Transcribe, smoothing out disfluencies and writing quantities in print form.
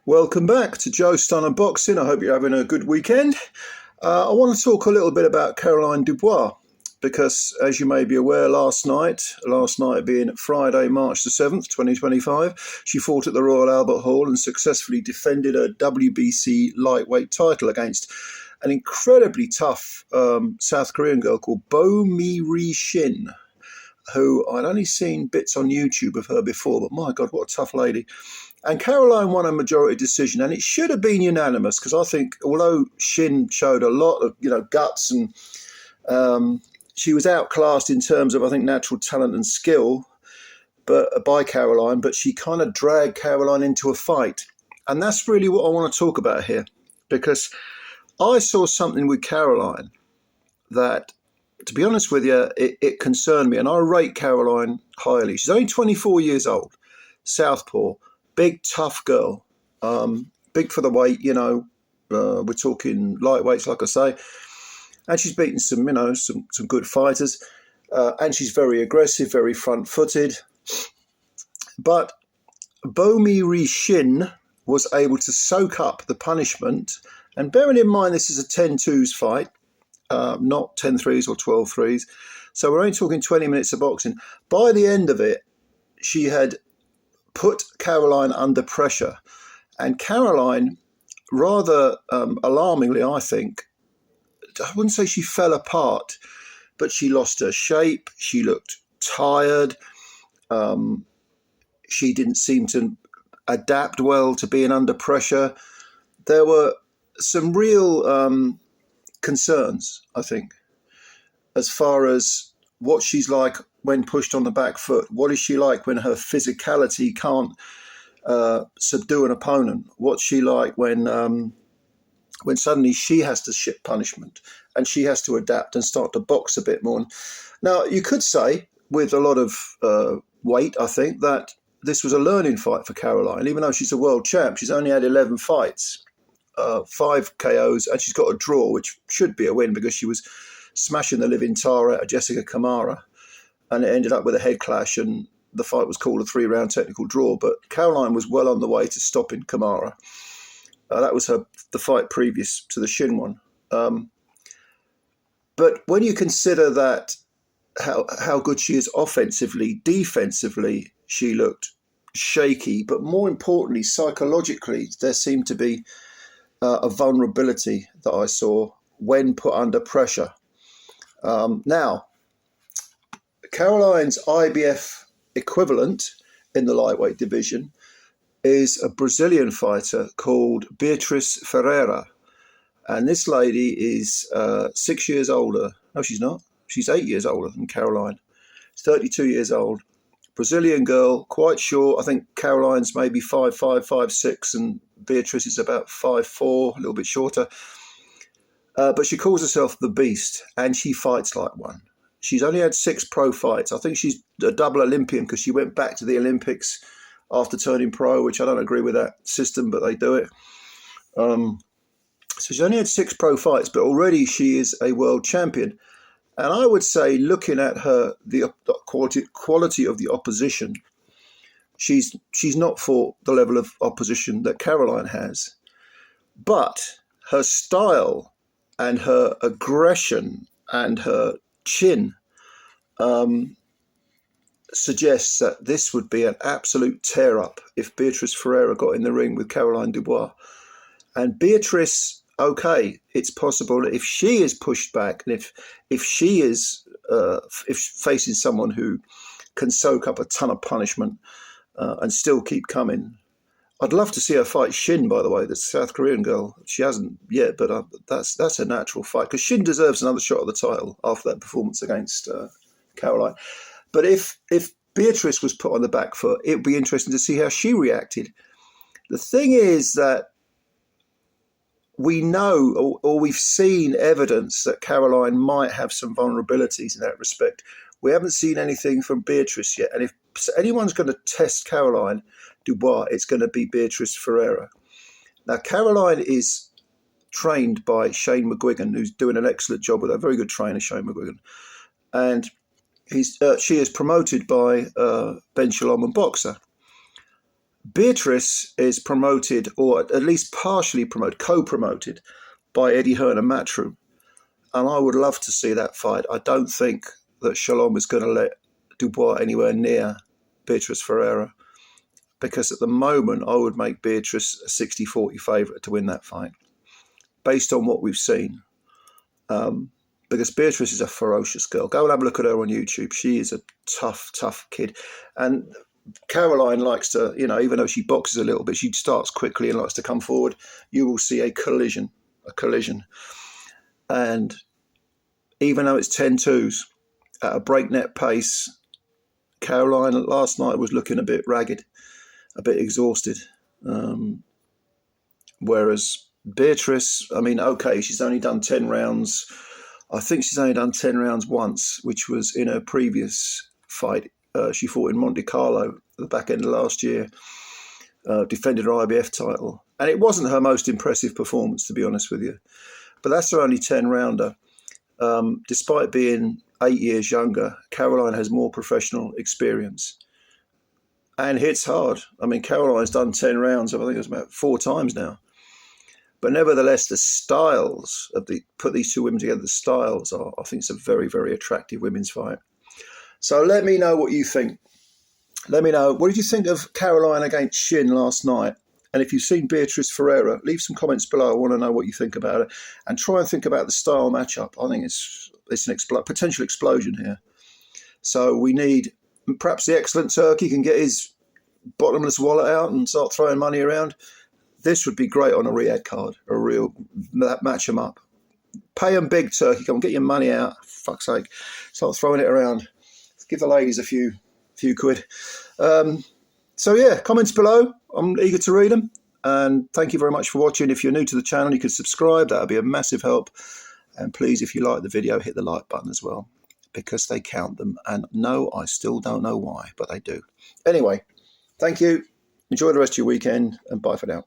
Welcome back to Joe Stunner Boxing. I hope you're having a good weekend. I want to talk a little bit about Caroline Dubois because, as you may be aware, last night being Friday, March the 7th, 2025, she fought at the Royal Albert Hall and successfully defended her WBC lightweight title against an incredibly tough South Korean girl called Ri Me Shin, who I'd only seen bits on YouTube of her before, but my God, what a tough lady. And Caroline won a majority decision, and it should have been unanimous because I think although Shin showed a lot of guts and she was outclassed in terms of I think natural talent and skill, by Caroline, but she kind of dragged Caroline into a fight, and that's really what I want to talk about here because I saw something with Caroline that, to be honest with you, it concerned me, and I rate Caroline highly. She's only 24 years old, southpaw. Big, tough girl, big for the weight, we're talking lightweights, like I say. And she's beaten some good fighters. And she's very aggressive, very front-footed. But Ri Shin was able to soak up the punishment. And bearing in mind this is a 10-2s fight, not 10-3s or 12-3s. So we're only talking 20 minutes of boxing. By the end of it, she had put Caroline under pressure. And Caroline, rather alarmingly, I think, I wouldn't say she fell apart, but she lost her shape. She looked tired. She didn't seem to adapt well to being under pressure. There were some real concerns, I think, as far as what she's like when pushed on the back foot. What is she like when her physicality can't subdue an opponent? What's she like when suddenly she has to ship punishment and she has to adapt and start to box a bit more? Now, you could say, with a lot of weight, I think, that this was a learning fight for Caroline. Even though she's a world champ, she's only had 11 fights, 5 KOs, and she's got a draw, which should be a win because she was smashing the living tar out of Jessica Kamara. And it ended up with a head clash, and the fight was called a 3-round technical draw. But Caroline was well on the way to stopping Kamara. That was the fight previous to the Shin one. But when you consider that how good she is offensively, defensively, she looked shaky. But more importantly, psychologically, there seemed to be a vulnerability that I saw when put under pressure. Now, Caroline's IBF equivalent in the lightweight division is a Brazilian fighter called Beatriz Ferreira. And this lady is 6 years older. No, she's not. She's 8 years older than Caroline. She's 32 years old. Brazilian girl, quite short. I think Caroline's maybe 5'5", 5'6", and Beatriz is about 5'4", a little bit shorter. But she calls herself the Beast, and she fights like one. She's only had 6 pro fights. I think she's a double Olympian because she went back to the Olympics after turning pro, which I don't agree with that system, but they do it. So she's only had 6 pro fights, but already she is a world champion. And I would say, looking at her, the quality of the opposition, she's not fought the level of opposition that Caroline has. But her style and her aggression and her chin suggests that this would be an absolute tear-up if Beatriz Ferreira got in the ring with Caroline Dubois. And Beatriz, okay, it's possible that if she is pushed back and if she is if facing someone who can soak up a ton of punishment and still keep coming. I'd love to see her fight Shin, by the way, the South Korean girl. She hasn't yet, but that's a natural fight because Shin deserves another shot at the title after that performance against Caroline. But if Beatrice was put on the back foot, it would be interesting to see how she reacted. The thing is that we know or we've seen evidence that Caroline might have some vulnerabilities in that respect. We haven't seen anything from Beatrice yet. And if anyone's going to test Caroline Dubois, it's going to be Beatriz Ferreira. Now, Caroline is trained by Shane McGuigan, who's doing an excellent job with her. Very good trainer, Shane McGuigan. And she is promoted by Ben Shalom and Boxer. Beatrice is promoted, or at least partially promoted, co-promoted by Eddie Hearn and Matchroom. And I would love to see that fight. I don't think that Shalom is going to let Dubois anywhere near Beatriz Ferreira, because at the moment I would make Beatrice a 60-40 favourite to win that fight, based on what we've seen. Because Beatrice is a ferocious girl. Go and have a look at her on YouTube. She is a tough, tough kid. And Caroline likes to, you know, even though she boxes a little bit, she starts quickly and likes to come forward. You will see a collision. And even though it's 10-2s at a breakneck pace, Caroline last night was looking a bit ragged, a bit exhausted. Whereas Beatrice, I mean, okay, she's only done 10 rounds. I think she's only done 10 rounds once, which was in her previous fight. She fought in Monte Carlo at the back end of last year, defended her IBF title. And it wasn't her most impressive performance, to be honest with you. But that's her only 10-rounder. Despite being 8 years younger, Caroline has more professional experience and hits hard. I mean, Caroline's done 10 rounds, I think it was about 4 times now. But nevertheless, the styles of put these two women together, the styles are, I think it's a very, very attractive women's fight. So let me know what you think. Let me know, what did you think of Caroline against Shin last night? And if you've seen Beatriz Ferreira, leave some comments below. I want to know what you think about it. And try and think about the style matchup. I think it's an potential explosion here. So we need, perhaps the excellent Turkey can get his bottomless wallet out and start throwing money around. This would be great on a Riyadh card, a real match them up. Pay them big, Turkey. Come on, get your money out. For fuck's sake. Start throwing it around. Give the ladies a few quid. So yeah, comments below. I'm eager to read them. And thank you very much for watching. If you're new to the channel, you can subscribe. That would be a massive help. And please, if you like the video, hit the like button as well, because they count them. And no, I still don't know why, but they do. Anyway, thank you. Enjoy the rest of your weekend, and bye for now.